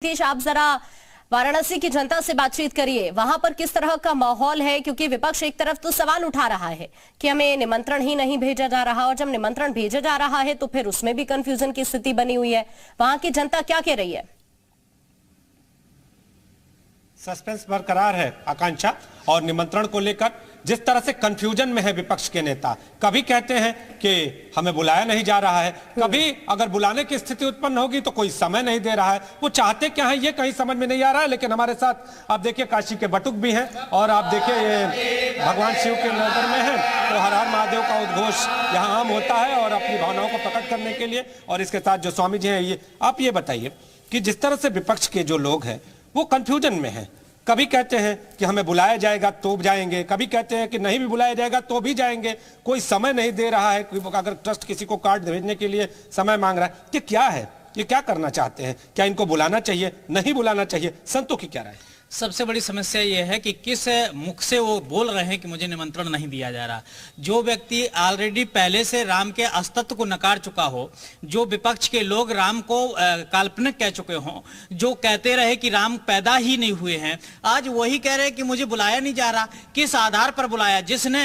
नीतीश, आप जरा वाराणसी की जनता से बातचीत करिए, वहां पर किस तरह का माहौल है? क्योंकि विपक्ष एक तरफ तो सवाल उठा रहा है कि हमें निमंत्रण ही नहीं भेजा जा रहा, और जब निमंत्रण भेजा जा रहा है तो फिर उसमें भी कंफ्यूजन की स्थिति बनी हुई है। वहां की जनता क्या कह रही है? सस्पेंस बरकरार है आकांक्षा, और निमंत्रण को लेकर जिस तरह से कंफ्यूजन में है विपक्ष के नेता। कभी कहते हैं कि हमें बुलाया नहीं जा रहा है, कभी अगर बुलाने की स्थिति उत्पन्न होगी तो कोई समय नहीं दे रहा है। वो चाहते क्या है ये कहीं समझ में नहीं आ रहा है। लेकिन हमारे साथ आप देखिए काशी के बटुक भी हैं, और आप देखिए ये भगवान शिव के नगर में है तो हर हर महादेव का उद्घोष यहाँ आम होता है, और अपनी भावनाओं को प्रकट करने के लिए। और इसके साथ जो स्वामी जी हैं, ये आप ये बताइए कि जिस तरह से विपक्ष के जो लोग हैं वो कंफ्यूजन में है। कभी कहते हैं कि हमें बुलाया जाएगा तो जाएंगे, कभी कहते हैं कि नहीं भी बुलाया जाएगा तो भी जाएंगे, कोई समय नहीं दे रहा है। अगर ट्रस्ट किसी को कार्ड भेजने के लिए समय मांग रहा है, ये क्या है? ये क्या करना चाहते हैं? क्या इनको बुलाना चाहिए, नहीं बुलाना चाहिए? संतों की क्या राय? सबसे बड़ी समस्या ये है कि किस मुख से वो बोल रहे हैं कि मुझे निमंत्रण नहीं दिया जा रहा। जो व्यक्ति ऑलरेडी पहले से राम के अस्तित्व को नकार चुका हो, जो विपक्ष के लोग राम को काल्पनिक कह चुके हों, जो कहते रहे कि राम पैदा ही नहीं हुए हैं, आज वही कह रहे हैं कि मुझे बुलाया नहीं जा रहा। किस आधार पर बुलाया? जिसने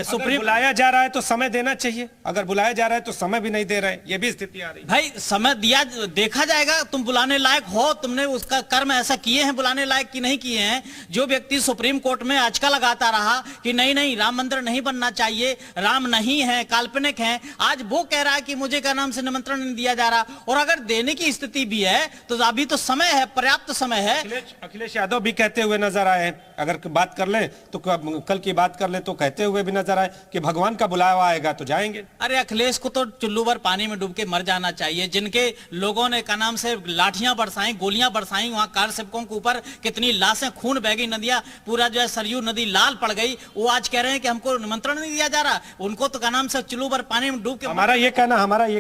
सुप्रीम बुलाया जा रहा है तो समय देना चाहिए, अगर बुलाया जा रहा है तो समय भी नहीं दे रहे, ये भी स्थिति आ रही। भाई समय दिया, देखा जाएगा तुम बुलाने लायक हो, तुमने उसका कर्म ऐसा किए हैं बुलाने लायक की नहीं किए हैं। जो व्यक्ति सुप्रीम कोर्ट में अचका लगाता रहा कि नहीं नहीं राम मंदिर नहीं बनना चाहिए, राम नहीं है, काल्पनिक है, आज वो कह रहा है कि मुझे क्या नाम से निमंत्रण नहीं दिया जा रहा। और अगर देने की स्थिति भी है तो अभी तो समय है, पर्याप्त समय है। अखिलेश यादव भी कहते हुए नजर आए, अगर बात कर लें तो कल की बात कर ले तो कहते हुए भी नजर आए कि भगवान का बुलावा आएगा तो जाएंगे। अरे अखिलेश को तो चुल्लू भर पानी में डूब के मर जाना चाहिए। जिनके लोगों ने क्या नाम से लाठियां बरसाई, गोलियां बरसाई, वहां कार सेवकों के ऊपर कितनी लाशें, खून बह गई, नदियां, पूरा जो है सरयू नदी लाल पड़ गई, वो आज कह रहे हैं कि हमको निमंत्रण नहीं दिया जा रहा। उनको तो क्या नाम से चुल्लू भर पानी में डूब के हमारा ये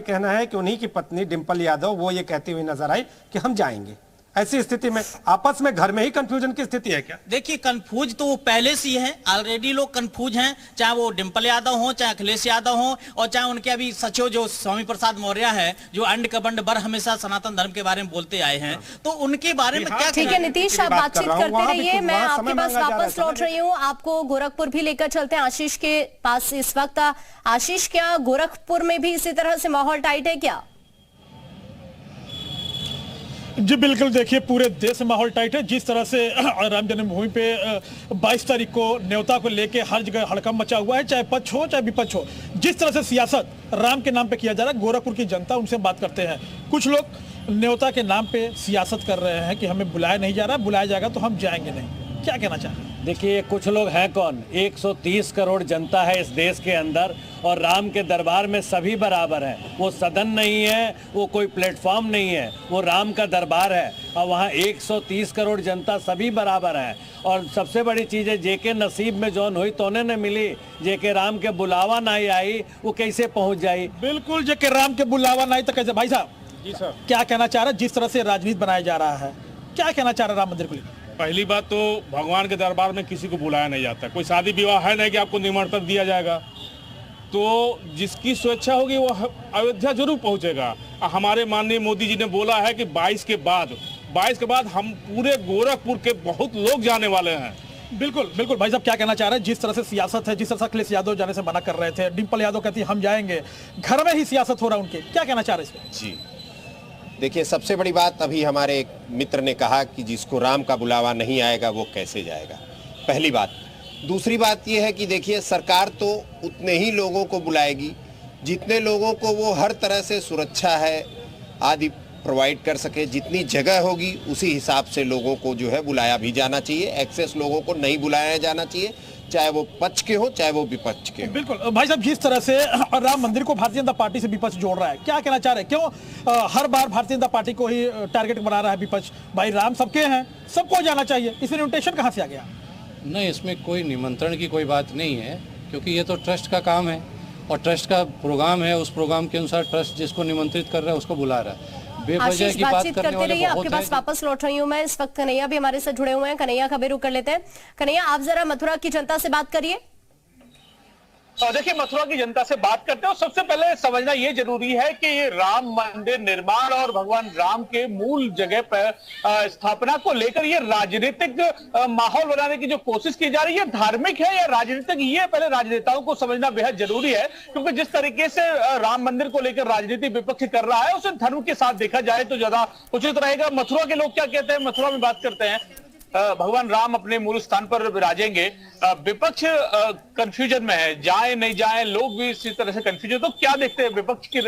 कहना है कि उन्हीं की पत्नी डिंपल यादव वो ये कहती हुई नजर आई कि हम जाएंगे। ऐसी स्थिति में आपस में घर में ही कंफ्यूजन की स्थिति है क्या? देखिए कंफ्यूज तो वो पहले से ही है, ऑलरेडी लोग कंफ्यूज हैं, चाहे वो डिंपल यादव हो, चाहे अखिलेश यादव हो, और चाहे उनके अभी सचिव जो स्वामी प्रसाद मौर्य है, जो अंड कबंड बर हमेशा सनातन धर्म के बारे में बोलते आए हैं, तो उनके बारे में क्या? ठीक है नीतीश, आप बातचीत करते रहिए, मैं आपके पास वापस लौट रही हूँ। आपको गोरखपुर भी लेकर चलते हैं, आशीष के पास इस वक्त। आशीष, क्या गोरखपुर में भी इसी तरह से माहौल टाइट है क्या? जी बिल्कुल, देखिए पूरे देश में माहौल टाइट है। जिस तरह से राम जन्मभूमि पे 22 तारीख को न्योता को लेके हर जगह हड़कंप मचा हुआ है, चाहे पक्ष हो चाहे विपक्ष हो। जिस तरह से सियासत राम के नाम पे किया जा रहा है, गोरखपुर की जनता उनसे बात करते हैं। कुछ लोग न्योता के नाम पे सियासत कर रहे हैं कि हमें बुलाया नहीं जा रहा, बुलाया जाएगा तो हम जाएंगे नहीं। क्या कहना चाह रहे हैं? देखिए कुछ लोग हैं कौन, 130 करोड़ जनता है इस देश के अंदर, और राम के दरबार में सभी बराबर हैं। वो सदन नहीं है, वो कोई प्लेटफॉर्म नहीं है, वो राम का दरबार है, और वहाँ 130 करोड़ जनता सभी बराबर है। और सबसे बड़ी चीज़ है, जेके नसीब में जौन हुई तोने न मिली, जेके राम के बुलावा नहीं आई वो कैसे पहुँच जाई? बिल्कुल, जेके राम के बुलावा नहीं तो कैसे? भाई साहब जी सर, क्या कहना चाह रहे हैं? जिस तरह से राजनीति बनाया जा रहा है, क्या कहना चाह रहे हैं राम मंदिर को लेकर? पहली बात तो भगवान के दरबार में किसी को बुलाया नहीं जाता। कोई शादी विवाह है नहीं कि आपको निमंत्रण दिया जाएगा। तो जिसकी स्वेच्छा होगी वो अयोध्या जरूर पहुंचेगा। हमारे माननीय मोदी जी ने बोला है कि 22 के बाद हम पूरे गोरखपुर के बहुत लोग जाने वाले हैं। बिल्कुल बिल्कुल भाई साहब, क्या कहना चाह रहे हैं? जिस तरह से सियासत है, जिस तरह से अखिलेश यादव जाने से मना कर रहे थे, डिंपल यादव कहती है हम जाएंगे, घर में ही सियासत हो रहा है उनके, क्या कहना चाह रहे हैं इस पर? जी देखिए, सबसे बड़ी बात अभी हमारे एक मित्र ने कहा कि जिसको राम का बुलावा नहीं आएगा वो कैसे जाएगा, पहली बात। दूसरी बात ये है कि देखिए सरकार तो उतने ही लोगों को बुलाएगी जितने लोगों को वो हर तरह से सुरक्षा है आदि प्रोवाइड कर सके। जितनी जगह होगी उसी हिसाब से लोगों को जो है बुलाया भी जाना चाहिए। एक्सेस लोगों को नहीं बुलाया जाना चाहिए, चाहे वो पक्ष के हो चाहे वो विपक्ष के हो। बिल्कुल भाई साहब, जिस तरह से राम मंदिर को भारतीय जनता पार्टी से विपक्ष जोड़ रहा है, क्या कहना चाह रहे हैं? क्यों हर बार भारतीय जनता पार्टी को ही टारगेट बना रहा है विपक्ष? भाई राम सबके हैं, सबको जाना चाहिए, इसमें इन्विटेशन कहाँ से आ गया? नहीं, इसमें कोई निमंत्रण की कोई बात नहीं है, क्योंकि ये तो ट्रस्ट का काम है और ट्रस्ट का प्रोग्राम है। उस प्रोग्राम के अनुसार ट्रस्ट जिसको निमंत्रित कर रहा है उसको बुला रहा है। आशीष, बातचीत करते रहिए, आपके पास वापस लौट रही हूँ मैं। इस वक्त कन्हैया भी हमारे साथ जुड़े हुए हैं, कन्हैया का भी रुख कर लेते हैं। कन्हैया, आप जरा मथुरा की जनता से बात करिए। देखिए, मथुरा की जनता से बात करते हैं और सबसे पहले समझना ये जरूरी है कि ये राम मंदिर निर्माण और भगवान राम के मूल जगह पर स्थापना को लेकर ये राजनीतिक माहौल बनाने की जो कोशिश की जा रही है, धार्मिक है या राजनीतिक, ये पहले राजनेताओं को समझना बेहद जरूरी है। क्योंकि जिस तरीके से राम मंदिर को लेकर राजनीति विपक्ष कर रहा है, उसे धर्म के साथ देखा जाए तो ज्यादा उचित रहेगा। मथुरा के लोग क्या कहते हैं, मथुरा में बात करते हैं। भगवान राम अपने मूल स्थान पर विराजेंगे, विपक्ष कंफ्यूजन में है, जाए नहीं जाए, लोग भी इसी तरह से कंफ्यूजन। तो क्या देखते हैं विपक्ष की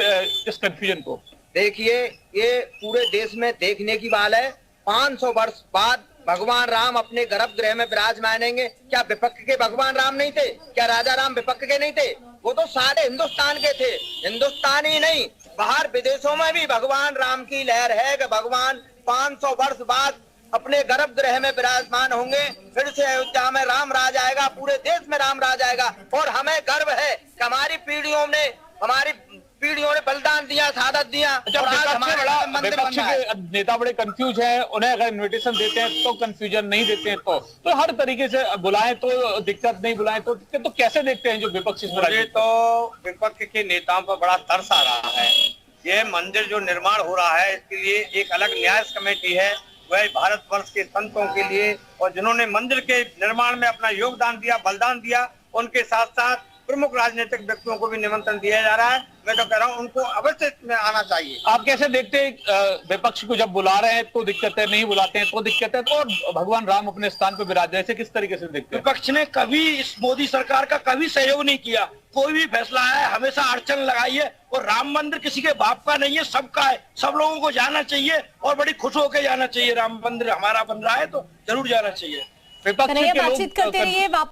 इस कंफ्यूजन को? देखिए, ये पूरे देश में देखने की बात है। 500 वर्ष बाद भगवान राम अपने गर्भगृह में विराजमानेंगे। क्या विपक्ष के भगवान राम नहीं थे? क्या राजा राम विपक्ष के नहीं थे? वो तो सारे हिंदुस्तान के थे। हिंदुस्तान ही नहीं, बाहर विदेशों में भी भगवान राम की लहर है कि भगवान 500 वर्ष बाद अपने गर्भगृह में विराजमान होंगे। फिर से अयोध्या में राम राज आएगा, पूरे देश में राम राज आएगा। और हमें गर्व है कि हमारी पीढ़ियों ने बलिदान दिया, शहादत दिया। और आज हमारा मंदिर बन रहा है। नेता बड़े कंफ्यूज हैं, उन्हें अगर इनविटेशन देते हैं तो कंफ्यूजन, नहीं देते हैं तो हर तरीके से बुलाएं तो दिक्कत, नहीं बुलाएं तो दिक्कत। तो कैसे देखते हैं जो विपक्ष? मुझे तो विपक्ष के नेताओं पर बड़ा तरस आ रहा है। ये मंदिर जो निर्माण हो रहा है, इसके लिए एक अलग न्यास कमेटी है, वह भारतवर्ष के संतों के लिए और जिन्होंने मंदिर के निर्माण में अपना योगदान दिया, बलिदान दिया, उनके साथ साथ प्रमुख राजनीतिक व्यक्तियों को भी निमंत्रण दिया जा रहा है। मैं तो कह रहा हूं उनको अवश्य इसमें आना चाहिए। आप कैसे देखते हैं विपक्ष को जब बुला रहे हैं तो दिक्कत है, नहीं बुलाते हैं तो दिक्कत है, तो भगवान राम अपने स्थान पर विराज रहे, किस तरीके से देखते हैं? विपक्ष ने कभी इस मोदी सरकार का कभी सहयोग नहीं किया। कोई भी फैसला है हमेशा अड़चन लगाई है। और राम मंदिर किसी के बाप का नहीं है, सबका है। सब लोगों को जाना चाहिए और बड़ी खुश होकर जाना चाहिए। राम मंदिर हमारा बन रहा है तो जरूर जाना चाहिए। विपक्ष के लोग बातचीत करते रहिए।